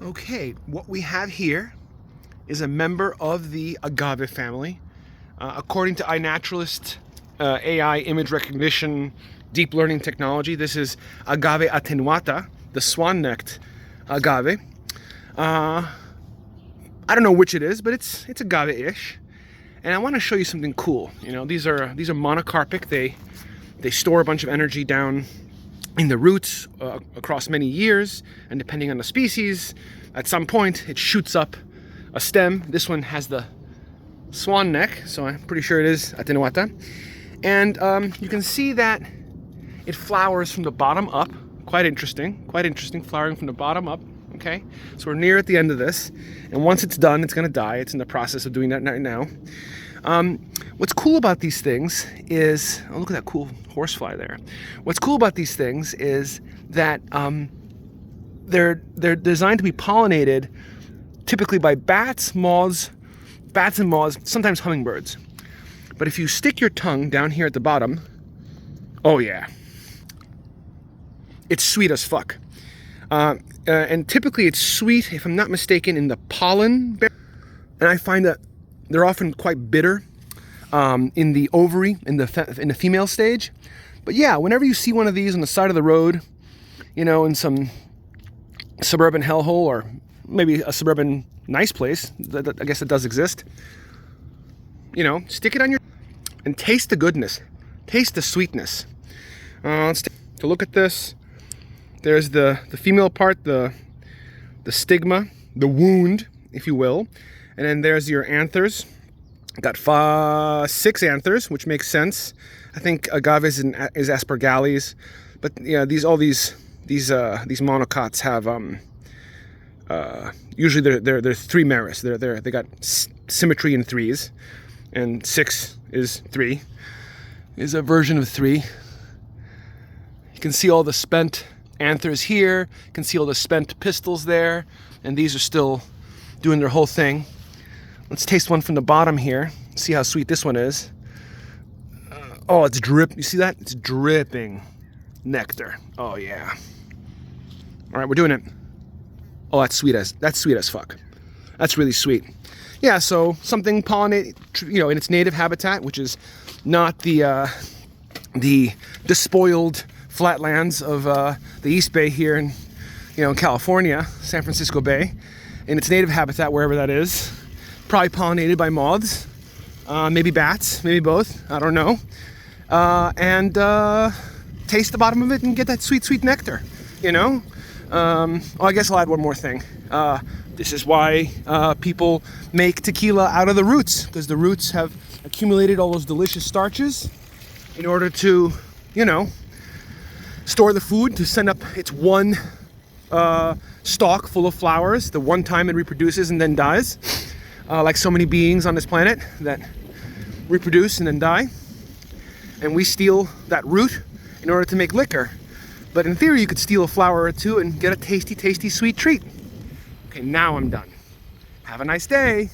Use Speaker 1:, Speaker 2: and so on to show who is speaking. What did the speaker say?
Speaker 1: Okay, what we have here is a member of the agave family. According to iNaturalist AI image recognition deep learning technology, this is Agave attenuata, the swan-necked agave. I don't know which it is, but it's agave-ish. And I want to show you something cool. You know, these are monocarpic. They store a bunch of energy down in the roots across many years, and depending on the species, at some point it shoots up a stem. This one has the swan neck, so I'm pretty sure it is attenuata. And you can see that it flowers from the bottom up. Quite interesting, flowering from the bottom up. Okay, so we're near at the end of this, and once it's done, it's gonna die. It's in the process of doing that right now. What's cool about these things is, oh, look at that cool horsefly there. What's cool about these things is that they're designed to be pollinated typically by bats and moths, sometimes hummingbirds. But if you stick your tongue down here at the bottom, oh yeah, it's sweet as fuck. And typically it's sweet, if I'm not mistaken, in the pollen. And I find that they're often quite bitter in the ovary, in the female stage. But yeah, whenever you see one of these on the side of the road, you know, in some suburban hellhole, or maybe a suburban nice place, I guess it does exist, you know, stick it on your and taste the goodness, taste the sweetness. Let's take a look at this. There's the female part, the stigma, the wound, if you will. And then there's your anthers. Got 6 anthers, which makes sense. I think agave is aspergales, but yeah, all these monocots have usually they're 3 meris. They got symmetry in 3s, and 6 is 3. Is a version of 3. You can see all the spent anthers here. You can see all the spent pistils there, and these are still doing their whole thing. Let's taste one from the bottom here. See how sweet this one is. Oh, it's drip. You see that? It's dripping nectar. Oh yeah. All right, we're doing it. Oh, that's sweet as fuck. That's really sweet. Yeah, so something pollinated, you know, in its native habitat, which is not the despoiled flatlands of the East Bay here in, you know, California, San Francisco Bay, in its native habitat, wherever that is. Probably pollinated by moths, maybe bats, maybe both, I don't know. And taste the bottom of it and get that sweet, sweet nectar, you know? Well, I guess I'll add one more thing. This is why people make tequila out of the roots, because the roots have accumulated all those delicious starches in order to, you know, store the food, to send up its one stalk full of flowers, the one time it reproduces and then dies. Like so many beings on this planet that reproduce and then die. And we steal that root in order to make liquor. But in theory, you could steal a flower or two and get a tasty, tasty sweet treat. Okay, now I'm done. Have a nice day.